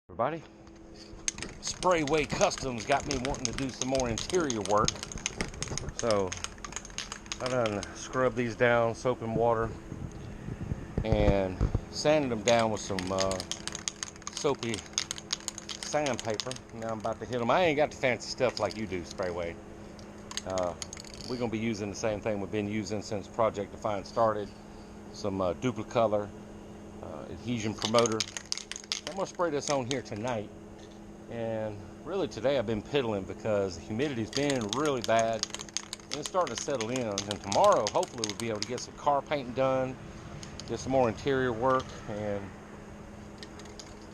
Everybody, Sprayway Customs got me wanting to do some more interior work, so I done scrubbed these down, soap and water, and sanded them down with some soapy sandpaper. Now I'm about to hit them. I ain't got the fancy stuff like you do, Sprayway. We're gonna be using the same thing we've been using since Project Defiant started. Some duplicolor adhesion promoter. I'm gonna spray this on here tonight. And really today I've been piddling because the humidity's been really bad and it's starting to settle in. And tomorrow hopefully we'll be able to get some car painting done, get some more interior work, and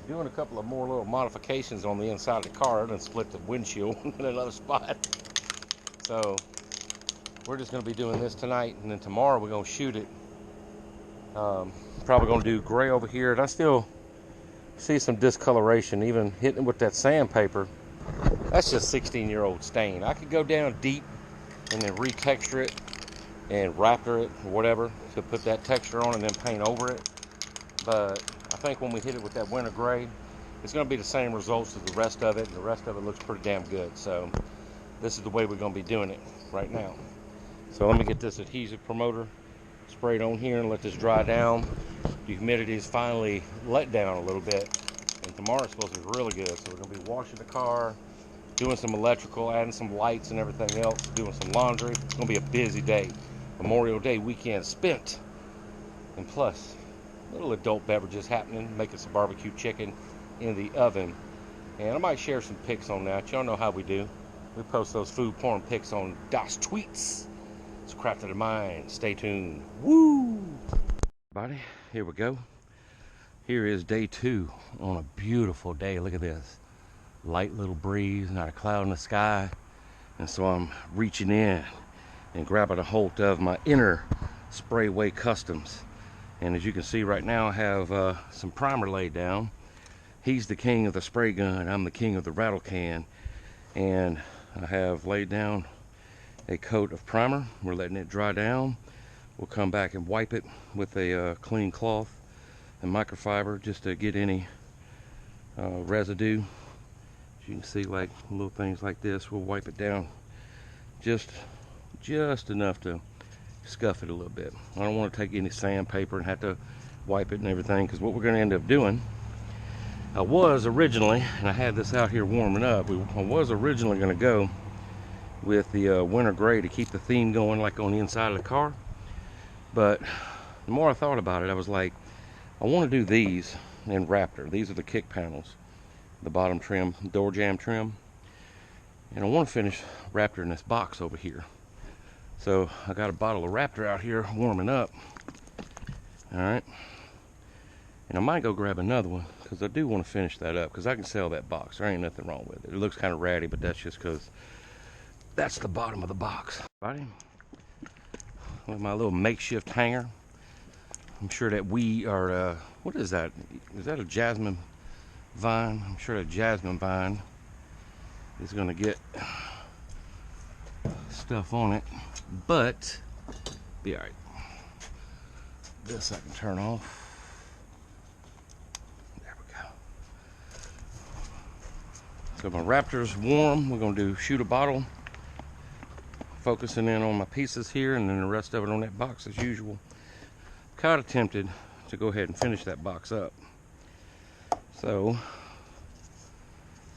doing a couple of more little modifications on the inside of the car. I done split the windshield in another spot. So we're just going to be doing this tonight, and then tomorrow we're going to shoot it. Probably going to do gray over here, and I still see some discoloration even hitting with that sandpaper. That's just 16-year-old stain. I could go down deep and then retexture it and Raptor it or whatever to put that texture on and then paint over it. But I think when we hit it with that winter gray, it's going to be the same results as the rest of it, and the rest of it looks pretty damn good. So this is the way we're going to be doing it right now. So let me get this adhesive promoter sprayed on here and let this dry down. The humidity is finally let down a little bit, and tomorrow it's supposed to be really good. So we're going to be washing the car, doing some electrical, adding some lights and everything else, doing some laundry. It's going to be a busy day. Memorial Day weekend spent. And plus, little adult beverages happening, making some barbecue chicken in the oven. And I might share some pics on that. Y'all know how we do. We post those food porn pics on Das Tweets. It's Crafted in Mind. Stay tuned. Woo! Everybody, here we go. Here is day 2 on a beautiful day. Look at this. Light little breeze, not a cloud in the sky. And so I'm reaching in and grabbing a hold of my inner Sprayway Customs. And as you can see right now, I have some primer laid down. He's the king of the spray gun. I'm the king of the rattle can. And I have laid down a coat of primer. We're letting it dry down. We'll come back and wipe it with a clean cloth and microfiber just to get any residue. As you can see, like little things like this, we'll wipe it down just enough to scuff it a little bit. I don't want to take any sandpaper and have to wipe it and everything, because what we're going to end up doing, I was originally, and I had this out here warming up, I was originally going to go with the winter gray to keep the theme going like on the inside of the car. But the more I thought about it, I was like, I want to do these in Raptor. These are the kick panels, the bottom trim, door jamb trim. And I want to finish Raptor in this box over here. So I got a bottle of Raptor out here warming up. Alright. And I might go grab another one, because I do want to finish that up, because I can sell that box. There ain't nothing wrong with it. It looks kind of ratty, but that's just because that's the bottom of the box. Right? With my little makeshift hanger. I'm sure that we are, what is that? Is that a jasmine vine? I'm sure that jasmine vine is going to get stuff on it, but be alright. This I can turn off. There we go. So my Raptor's warm. We're going to shoot a bottle, focusing in on my pieces here, and then the rest of it on that box as usual. Kind of tempted to go ahead and finish that box up. So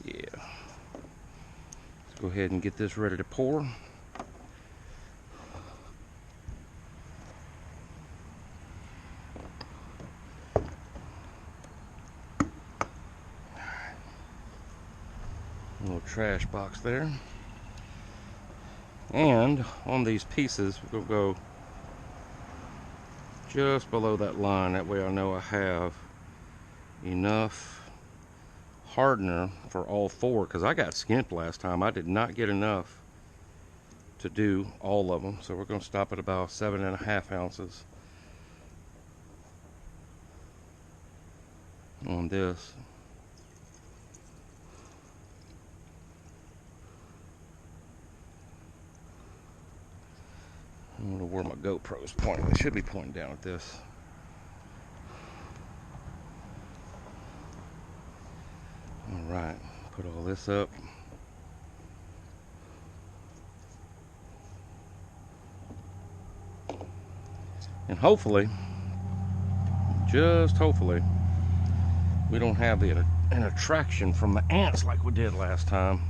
yeah, let's go ahead and get this ready to pour. A little trash box there. And on these pieces, we're going to go just below that line. That way I know I have enough hardener for all 4, because I got skimped last time. I did not get enough to do all of them. So we're going to stop at about 7.5 ounces on this. I don't know where my GoPro is pointing. It should be pointing down at this. Alright, put all this up. And hopefully, just hopefully, we don't have an attraction from the ants like we did last time.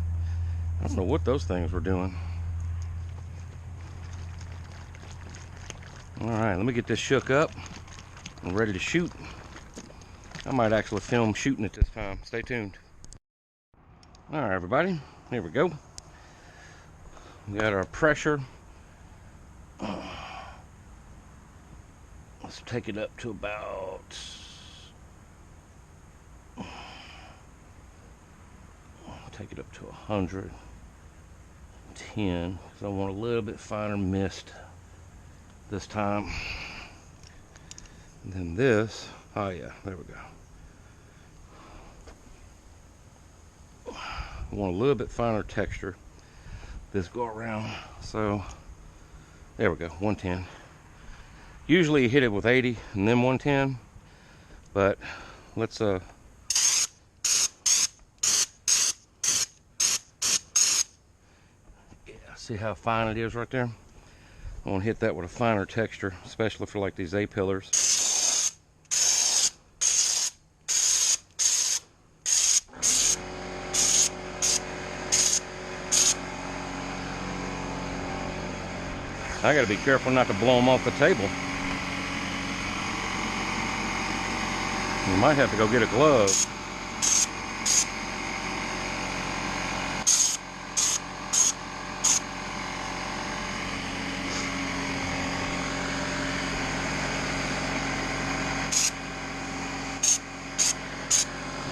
I don't know what those things were doing. Alright, let me get this shook up. I'm ready to shoot. I might actually film shooting it this time. Stay tuned. Alright, everybody. Here we go. We got our pressure. Let's take it up to about... take it up to 110, because I want a little bit finer mist this time. And then this, oh yeah, there we go. I want a little bit finer texture this go around, so there we go, 110. Usually you hit it with 80 and then 110, but let's see how fine it is right there? I want to hit that with a finer texture, especially for like these A-pillars. I gotta be careful not to blow them off the table. You might have to go get a glove.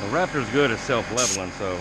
The Raptor's good at self-leveling, so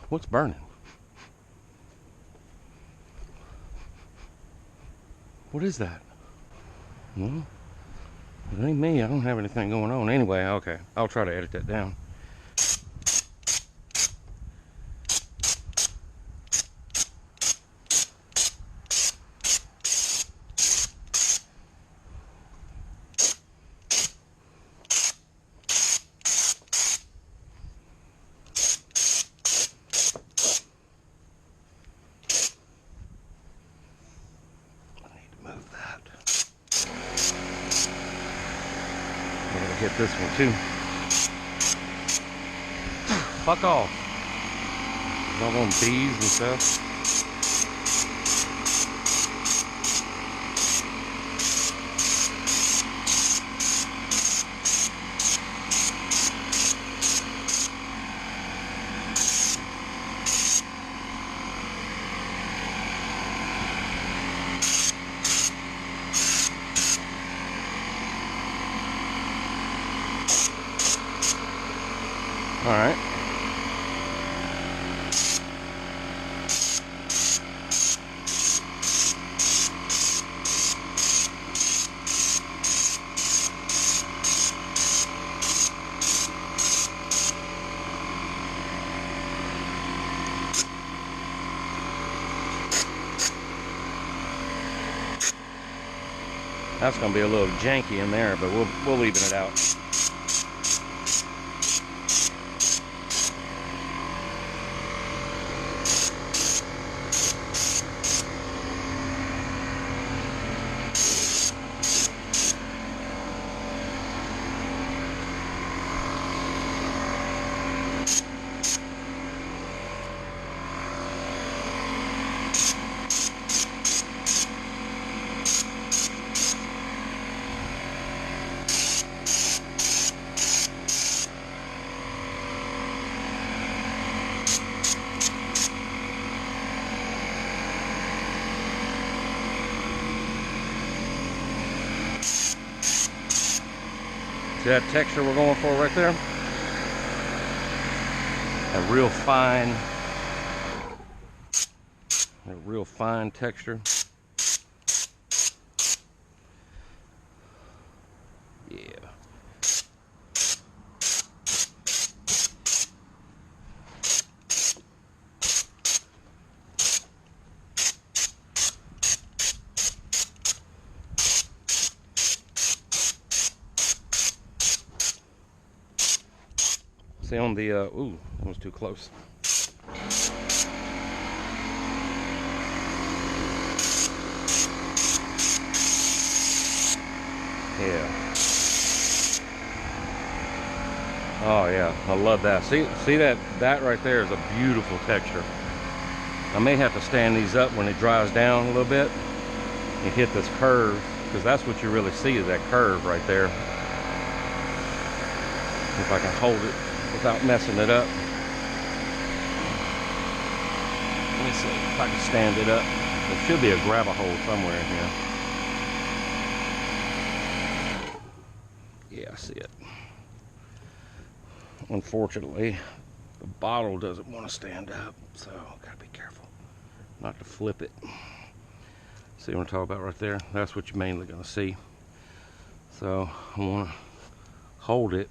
what's burning? What is that? Well, it ain't me. I don't have anything going on. Anyway, okay. I'll try to edit that down. Hit this one too. Fuck off. All them bees and stuff. All right. That's gonna be a little janky in there, but we'll leave it out. See that texture we're going for right there? A real fine texture. Yeah. See on the, ooh, that was too close. Yeah. Oh yeah, I love that. See that right there is a beautiful texture. I may have to stand these up when it dries down a little bit and hit this curve, because that's what you really see is that curve right there. If I can hold it without messing it up. Let me see if I can stand it up. There should be a grab a hold somewhere in here. Yeah, I see it. Unfortunately, the bottle doesn't want to stand up, so gotta be careful not to flip it. See what I'm talking about right there? That's what you're mainly gonna see. So I want to hold it.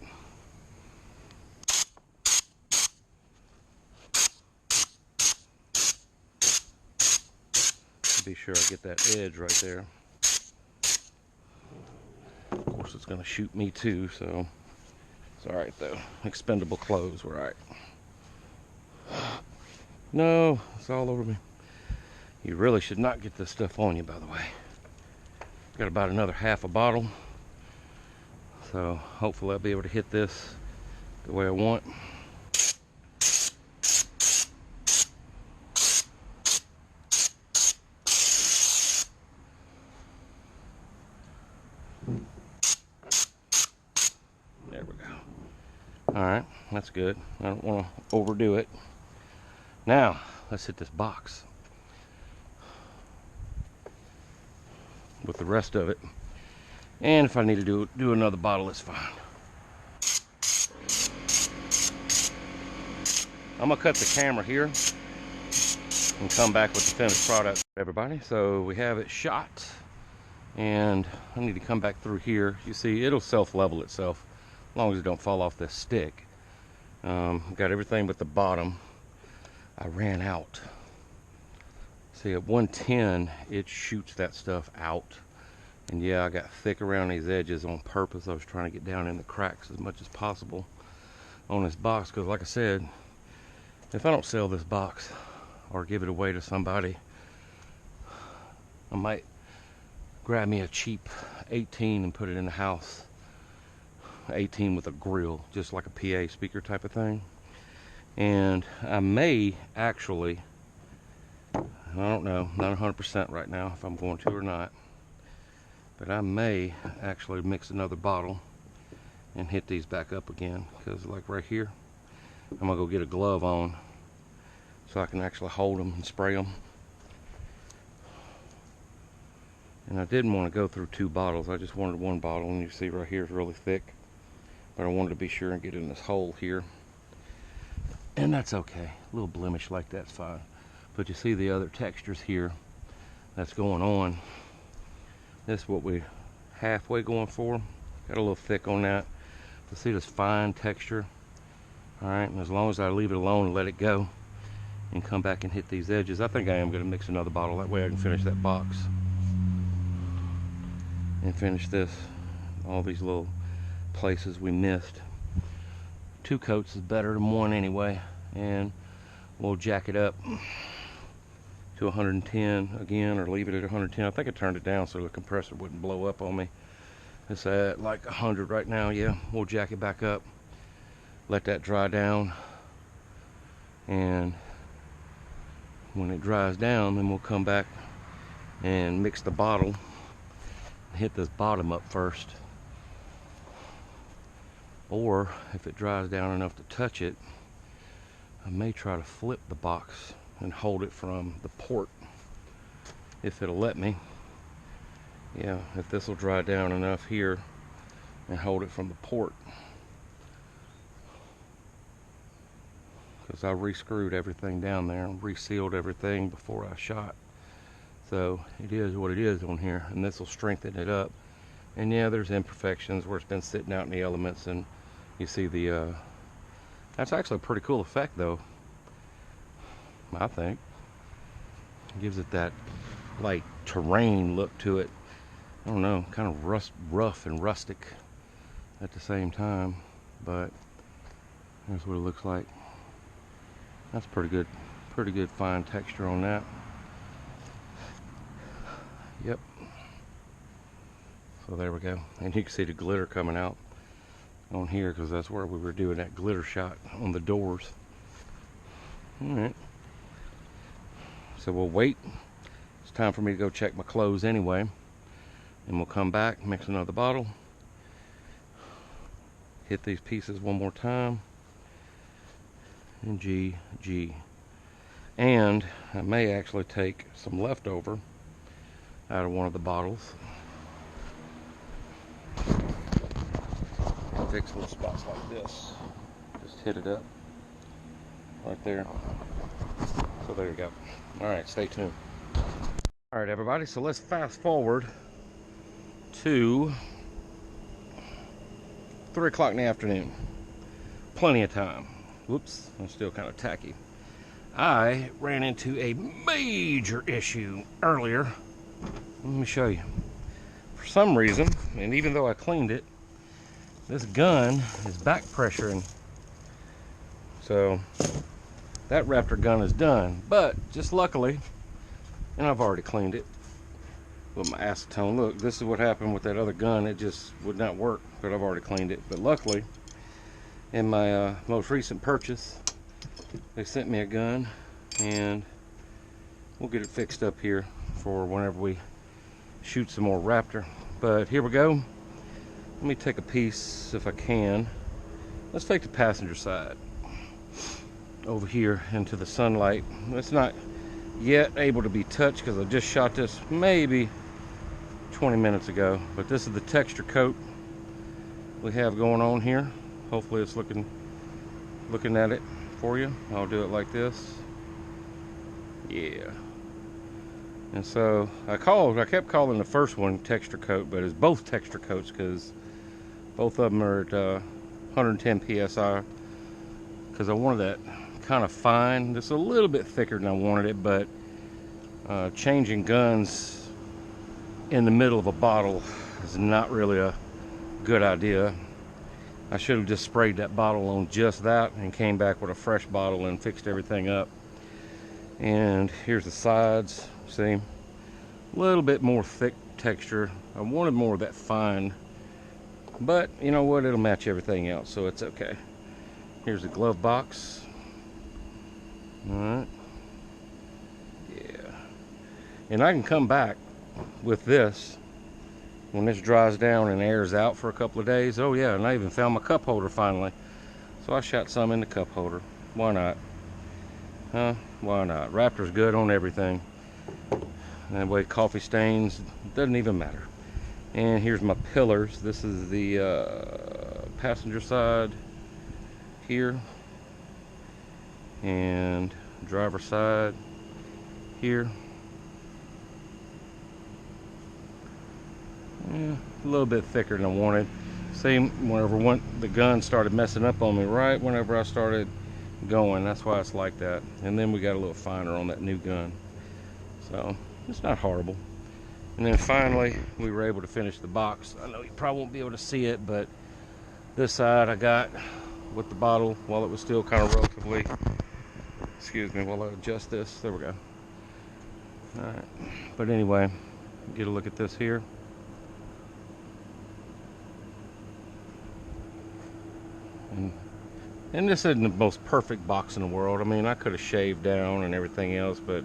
Be sure I get that edge right there. Of course, it's gonna shoot me too, so it's all right though. Expendable clothes, we're all right. No, it's all over me. You really should not get this stuff on you, by the way. Got about another half a bottle, so hopefully I'll be able to hit this the way I want. There we go. All right, that's good. I don't want to overdo it. Now let's hit this box with the rest of it, and if I need to do another bottle, it's fine. I'm gonna cut the camera here and come back with the finished product, everybody. So we have it shot, and I need to come back through here. You see, it'll self-level itself as long as it don't fall off this stick. Got everything but the bottom. I ran out. See, at 110, it shoots that stuff out. And yeah, I got thick around these edges on purpose. I was trying to get down in the cracks as much as possible on this box, because like I said, if I don't sell this box or give it away to somebody, I might grab me a cheap 18 and put it in the house. 18 with a grill, just like a PA speaker type of thing. And I may actually, I don't know, not 100% right now if I'm going to or not, but I may actually mix another bottle and hit these back up again, because like right here, I'm gonna go get a glove on so I can actually hold them and spray them. And I didn't want to go through 2 bottles. I just wanted 1 bottle, and you see right here is really thick, but I wanted to be sure and get in this hole here, and that's okay. A little blemish like that's fine. But you see the other textures here that's going on. This is what we halfway going for. Got a little thick on that. But see this fine texture. All right, and as long as I leave it alone and let it go and come back and hit these edges, I think I am going to mix another bottle. That way I can finish that box and finish this. All these little places we missed. 2 coats is better than 1 anyway, and we'll jack it up to 110 again, or leave it at 110. I think I turned it down so the compressor wouldn't blow up on me. It's at like 100 right now. Yeah, we'll jack it back up, let that dry down, and when it dries down, then we'll come back and mix the bottle and hit this bottom up first. Or if it dries down enough to touch it, I may try to flip the box and hold it from the port, if it'll let me. Yeah, if this will dry down enough here, and hold it from the port, because I re-screwed everything down there and resealed everything before I shot. So it is what it is on here, and this will strengthen it up. And yeah, there's imperfections where it's been sitting out in the elements, and you see the that's actually a pretty cool effect though, I think. It gives it that like terrain look to it. I don't know, kind of rough and rustic at the same time, but that's what it looks like. That's pretty good fine texture on that. Yep. So there we go, and you can see the glitter coming out on here, because that's where we were doing that glitter shot on the doors. All right, so we'll wait. It's time for me to go check my clothes anyway, and we'll come back, mix another bottle, hit these pieces one more time, and GG. And I may actually take some leftover out of one of the bottles, fix little spots like this, just hit it up right there. So there you go. All right, stay tuned. All right, everybody, so let's fast forward to 3 o'clock in the afternoon. Plenty of time. Whoops, I'm still kind of tacky. I ran into a major issue earlier. Let me show you. For some reason, and even though I cleaned it, this gun is back pressuring. So that Raptor gun is done. But just luckily, and I've already cleaned it with my acetone. Look, this is what happened with that other gun. It just would not work, but I've already cleaned it. But luckily, in my most recent purchase, they sent me a gun, and we'll get it fixed up here for whenever we shoot some more Raptor. But here we go. Let me take a piece if I can. Let's take the passenger side over here into the sunlight. It's not yet able to be touched because I just shot this maybe 20 minutes ago. But this is the texture coat we have going on here. Hopefully it's looking at it for you. I'll do it like this. Yeah. And so I kept calling the first one texture coat, but it's both texture coats because both of them are at 110 psi, because I wanted that kind of fine. Just a little bit thicker than I wanted it, but changing guns in the middle of a bottle is not really a good idea. I should have just sprayed that bottle on just that and came back with a fresh bottle and fixed everything up. And here's the sides. See, a little bit more thick texture. I wanted more of that fine, but you know what, it'll match everything else, so it's okay. Here's the glove box. All right. Yeah. And I can come back with this when this dries down and airs out for a couple of days. Oh yeah, and I even found my cup holder finally. So I shot some in the cup holder. Why not? Huh? Why not? Raptor's good on everything. That way coffee stains, doesn't even matter. And here's my pillars. This is the passenger side here, and driver side here. Yeah, a little bit thicker than I wanted. Same whenever the gun started messing up on me, right whenever I started going. That's why it's like that. And then we got a little finer on that new gun. So it's not horrible. And then finally, we were able to finish the box. I know you probably won't be able to see it, but this side I got with the bottle while it was still kind of relatively, excuse me, while I adjust this. There we go. All right. But anyway, get a look at this here. And this isn't the most perfect box in the world. I mean, I could have shaved down and everything else, but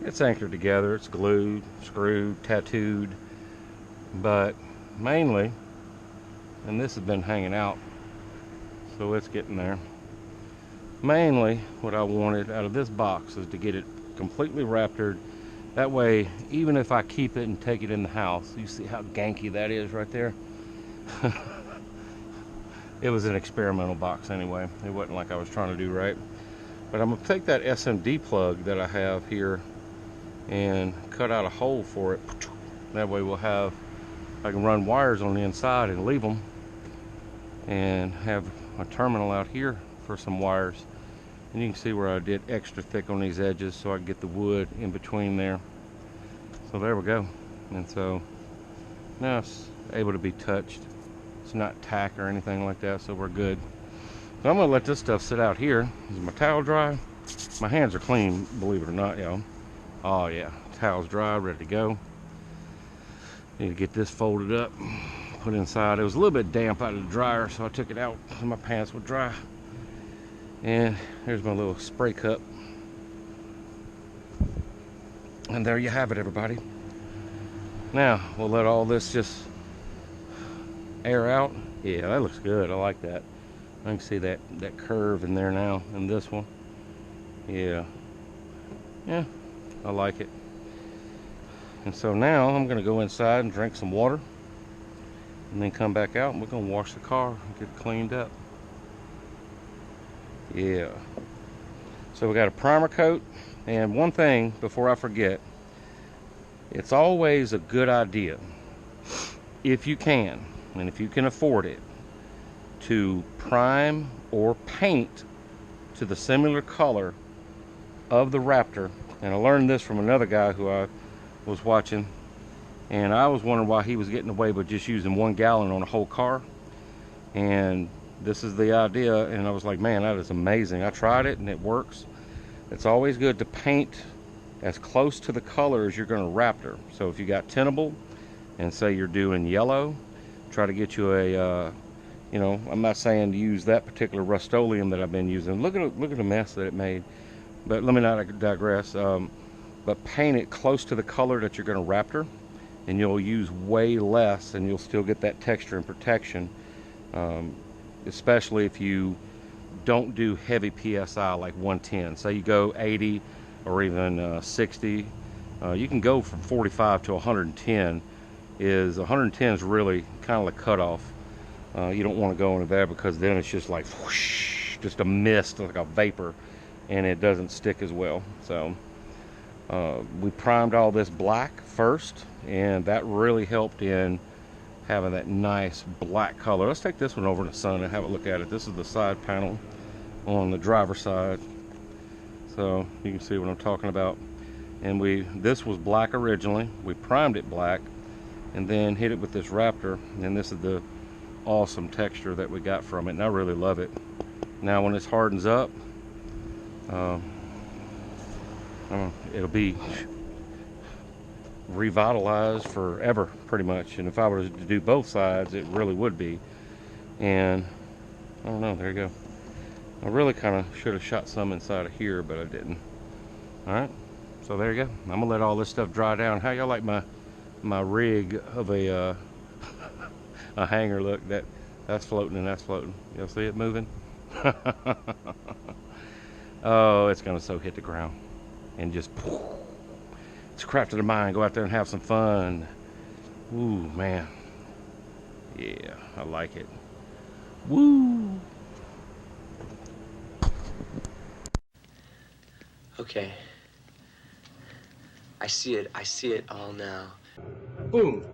it's anchored together. It's glued, screwed, tattooed. But mainly, and this has been hanging out, so it's getting there. Mainly, what I wanted out of this box is to get it completely Raptored. That way, even if I keep it and take it in the house, you see how ganky that is right there? It was an experimental box anyway. It wasn't like I was trying to do right. But I'm gonna take that SMD plug that I have here and cut out a hole for it. That way we'll have, I can run wires on the inside and leave them, and have a terminal out here for some wires. And you can see where I did extra thick on these edges so I can get the wood in between there. So there we go. And so now it's able to be touched. It's not tack or anything like that, so we're good. So I'm gonna let this stuff sit out here. Is my towel dry? My hands are clean, believe it or not, y'all. Oh yeah, towel's dry, ready to go. Need to get this folded up, put inside. It was a little bit damp out of the dryer, so I took it out so my pants would dry. And here's my little spray cup. And there you have it, everybody. Now, we'll let all this just air out. Yeah, that looks good. I like that. I can see that curve in there now in this one. Yeah, I like it. And so now I'm gonna go inside and drink some water, and then come back out and we're gonna wash the car and get it cleaned up. Yeah. So we got a primer coat, and one thing before I forget, it's always a good idea, if you can, and if you can afford it, to prime or paint to the similar color of the Raptor. And I learned this from another guy who I was watching, and I was wondering why he was getting away with just using 1 gallon on a whole car. And this is the idea, and I was like, man, that is amazing. I tried it and it works. It's always good to paint as close to the color as you're going to Raptor. So if you got tintable and say you're doing yellow, try to get you a you know, I'm not saying to use that particular Rust-Oleum that I've been using. Look at the mess that it made. But let me not digress. But paint it close to the color that you're going to Raptor, and you'll use way less, and you'll still get that texture and protection. Especially if you don't do heavy PSI like 110. Say you go 80 or even 60. You can go from 45 to 110. 110 is really kind of the cutoff. You don't want to go into there, because then it's just like whoosh, just a mist, like a vapor, and it doesn't stick as well. So we primed all this black first, and that really helped in having that nice black color. Let's take this one over in the sun and have a look at it. This is the side panel on the driver's side, so you can see what I'm talking about. And this was black originally. We primed it black and then hit it with this Raptor, and this is the awesome texture that we got from it, and I really love it. Now when this hardens up, it'll be revitalized forever pretty much. And if I were to do both sides, it really would be. And I don't know, there you go. I really kind of should have shot some inside of here, but I didn't. All right, so there you go. I'm gonna let all this stuff dry down. How y'all like my rig of a a hanger? Look, that's floating and that's floating. Y'all see it moving? Oh, it's gonna so hit the ground and just it's craft of the mind. Go out there and have some fun. Ooh, man. Yeah, I like it. Woo. Okay. I see it all now. Boom.